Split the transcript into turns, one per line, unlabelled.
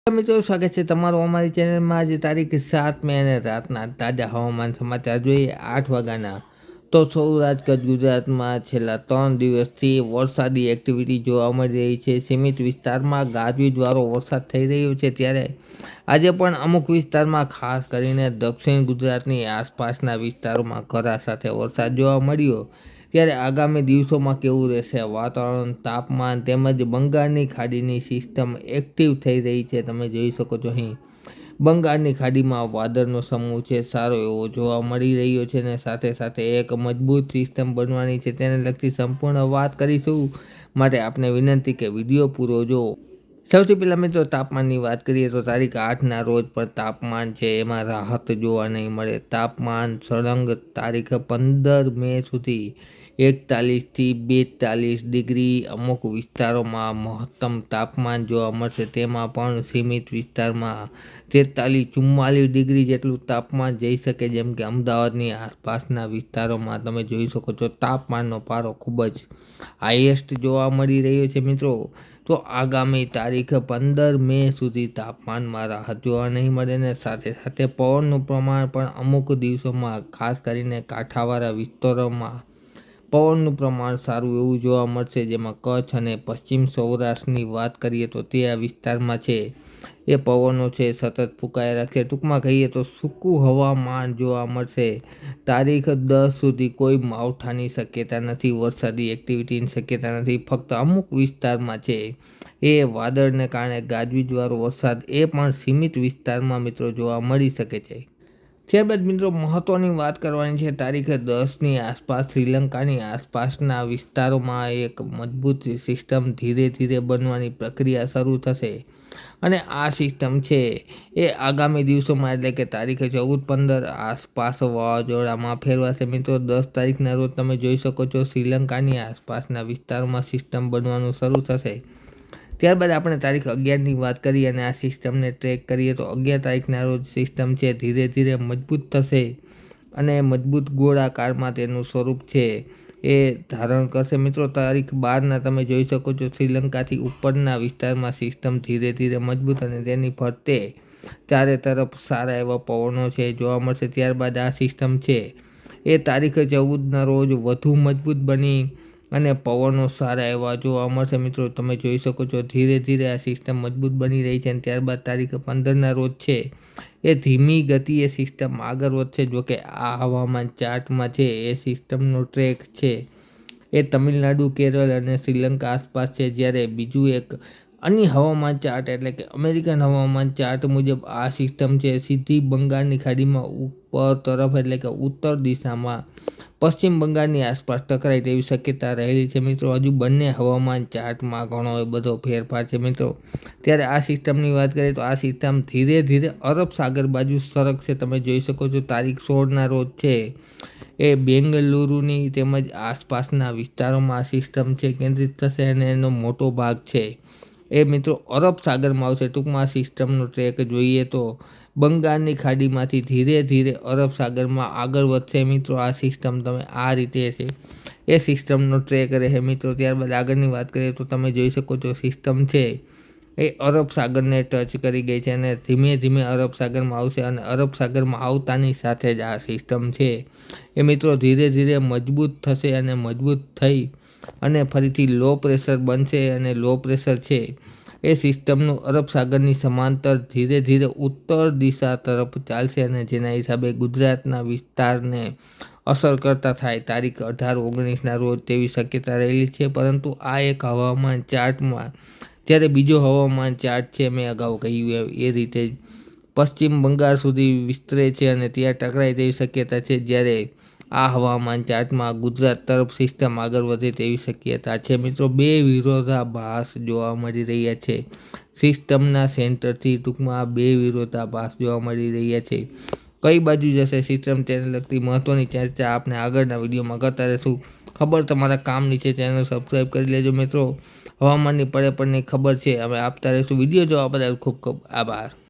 મિત્રો સ્વાગત છે તમારું અમારી ચેનલમાં। આજે તારીખ 7 મે અને રાતના તાજા હવામાન સમાચાર જોઈએ 8 વાગ્યાના। તો સૌરાષ્ટ્ર કચ્છ ગુજરાતમાં છેલ્લા 3 દિવસથી વરસાદી એક્ટિવિટી જોવા મળી રહી છે। સીમિત વિસ્તારમાં ગાજવીજવાળો વરસાદ થઈ રહ્યો છે, ત્યારે આજે પણ અમુક વિસ્તારમાં ખાસ કરીને દક્ષિણ ગુજરાતની આસપાસના વિસ્તારોમાં કરા સાથે વરસાદ જોવા મળ્યો। ત્યારે આગામી દિવસોમાં કેવું રહેશે વાતાવરણ, તાપમાન તેમજ બંગાળની ખાડીની સિસ્ટમ એક્ટિવ થઈ રહી છે। તમે જોઈ શકો છો અહીં બંગાળની ખાડીમાં વાદળનો સમૂહ છે, સારો એવો જોવા મળી રહ્યો છે અને સાથે સાથે એક મજબૂત સિસ્ટમ બનવાની છે, તેને લગતી સંપૂર્ણ વાત કરીશું। માટે આપને વિનંતી કે વિડીયો પૂરો જુઓ। સૌથી પહેલાં મિત્રો તાપમાનની વાત કરીએ તો તારીખ 8ના રોજ પણ તાપમાન છે એમાં રાહત જોવા નહીં મળે। તાપમાન સળંગ તારીખ 15 મે સુધી 41 થી 42 ડિગ્રી અમુક વિસ્તારોમાં મહત્તમ તાપમાન જોવા મળશે, તેમાં પણ સીમિત વિસ્તારમાં 43-44 ડિગ્રી જેટલું તાપમાન જઈ શકે। જેમ કે અમદાવાદની આસપાસના વિસ્તારોમાં તમે જોઈ શકો છો તાપમાનનો પારો ખૂબ જ હાઈએસ્ટ જોવા મળી રહ્યો છે મિત્રો। તો આગામી તારીખ 15 મે સુધી તાપમાનમાં રાહત જોવા નહીં મળે ને સાથે સાથે પવનનું પ્રમાણ પણ અમુક દિવસોમાં ખાસ કરીને કાંઠાવાળા વિસ્તારોમાં પવનનું પ્રમાણ સારું એવું જોવા મળશે। જેમાં કચ્છ અને પશ્ચિમ સૌરાષ્ટ્રની વાત કરીએ તો તે આ વિસ્તારમાં છે એ પવનો છે સતત ફૂંકાઈ રાખશે। ટૂંકમાં કહીએ તો સૂકું હવામાન જોવા મળશે। તારીખ 10 સુધી કોઈ માવઠાની શક્યતા નથી, વરસાદી એક્ટિવિટીની શક્યતા નથી, ફક્ત અમુક વિસ્તારમાં છે એ વાદળને કારણે ગાજવીજવાળો વરસાદ એ પણ સીમિત વિસ્તારમાં મિત્રો જોવા મળી શકે છે। ત્યારબાદ મિત્રો મહત્ત્વની વાત કરવાની છે, તારીખ 10ની આસપાસ શ્રીલંકાની આસપાસના વિસ્તારોમાં એક મજબૂત સિસ્ટમ ધીરે ધીરે બનવાની પ્રક્રિયા શરૂ થશે અને આ સિસ્ટમ છે એ આગામી દિવસોમાં એટલે કે તારીખ 14-15 આસપાસ વાવાઝોડામાં ફેરવાશે। મિત્રો 10 તારીખના રોજ તમે જોઈ શકો છો શ્રીલંકાની આસપાસના વિસ્તારોમાં સિસ્ટમ બનવાનું શરૂ થશે। ત્યારબાદ આપણે તારીખ 11ની વાત કરીએ અને આ સિસ્ટમને ટ્રેક કરીએ તો 11 તારીખના રોજ સિસ્ટમ છે ધીરે ધીરે મજબૂત થશે અને મજબૂત ગોળાકારમાં તેનું સ્વરૂપ છે એ ધારણ કરશે। મિત્રો તારીખ 12ના તમે જોઈ શકો છો શ્રીલંકાથી ઉપરના વિસ્તારમાં સિસ્ટમ ધીરે ધીરે મજબૂત અને તેની ફરતે ચારે તરફ સારા એવા પવનો છે જોવા મળશે। ત્યારબાદ આ સિસ્ટમ છે એ તારીખ 14ના રોજ વધુ મજબૂત બની અને પવનો સારા એવા જોવા મળશે। મિત્રો તમે જોઈ શકો છો ધીરે ધીરે આ સિસ્ટમ મજબૂત બની રહી છે અને ત્યારબાદ તારીખ 15ના રોજ છે એ ધીમી ગતિએ સિસ્ટમ આગળ વધશે। જોકે આ હવામાન ચાર્ટમાં છે એ સિસ્ટમનો ટ્રેક છે એ તમિલનાડુ, કેરળ અને શ્રીલંકા આસપાસ છે, જ્યારે બીજું એક અન્ય હવામાન ચાર્ટ એટલે કે અમેરિકન હવામાન ચાર્ટ મુજબ આ સિસ્ટમ છે સીધી બંગાળની ખાડીમાં ઉપર તરફ એટલે કે ઉત્તર દિશામાં પશ્ચિમ બંગાળની આસપાસ ટકરાય તેવી શક્યતા રહેલી છે। મિત્રો હજુ બંને હવામાન ચાર્ટમાં ઘણો બધો ફેરફાર છે મિત્રો। ત્યારે આ સિસ્ટમની વાત કરીએ તો આ સિસ્ટમ ધીરે ધીરે અરબ સાગર બાજુ સરકશે। તમે જોઈ શકો છો તારીખ 16ના રોજ છે એ બેંગલુરુની તેમજ આસપાસના વિસ્તારોમાં આ સિસ્ટમ છે કેન્દ્રિત થશે અને એનો મોટો ભાગ છે એ મિત્રો અરબ સાગરમાં આવશે। ટૂંકમાં સિસ્ટમનો ટ્રેક જોઈએ તો બંગાળની ખાડીમાંથી ધીરે ધીરે અરબ સાગરમાં આગળ વધશે। મિત્રો આ સિસ્ટમ તમે આ રીતે છે એ સિસ્ટમનો ટ્રેક રહે મિત્રો। ત્યારબાદ આગળની વાત કરીએ તો તમે જોઈ શકો છો સિસ્ટમ છે એ અરબ સાગરને ટચ કરી ગઈ છે અને ધીમે ધીમે અરબ સાગરમાં આવશે અને અરબ સાગરમાં આવતાની સાથે જ આ સિસ્ટમ છે એ મિત્રો ધીરે ધીરે મજબૂત થશે અને મજબૂત થઈ અને ફરીથી લો પ્રેશર બનશે અને લો પ્રેશર છે એ સિસ્ટમનું અરબ સાગરની સમાંતર ધીરે ધીરે ઉત્તર દિશા તરફ ચાલશે અને જેના હિસાબે ગુજરાતના વિસ્તારને અસર કરતા થાય તારીખ 18-19ના રોજ તેવી શક્યતા રહેલી છે। પરંતુ આ એક હવામાન ચાર્ટમાં જ્યારે બીજો હવામાન ચાર્ટ છે મેં અગાઉ કહ્યું એ રીતે પશ્ચિમ બંગાળ સુધી વિસ્તરે છે અને ત્યાં ટકરાય તેવી શક્યતા છે, જ્યારે આ હવામાન ચાર્ટમાં ગુજરાત તરફ સિસ્ટમ આગળ વધે તેવી શક્યતા છે। મિત્રો બે વિરોધાભાસ જોવા મળી રહ્યા છે સિસ્ટમના સેન્ટરથી। ટૂંકમાં બે વિરોધાભાસ જોવા મળી રહ્યા છે, કઈ બાજુ જશે સિસ્ટમ તેને લગતી મહત્ત્વની ચર્ચા આપણે આગળના વિડીયોમાં કરતા રહીશું। ખબર તમારા કામની છે, ચેનલ સબસ્ક્રાઈબ કરી લેજો મિત્રો। હવામાનની પડે પડની ખબર છે અમે આપતા રહીશું। વિડીયો જોવા બદલ ખૂબ ખૂબ આભાર।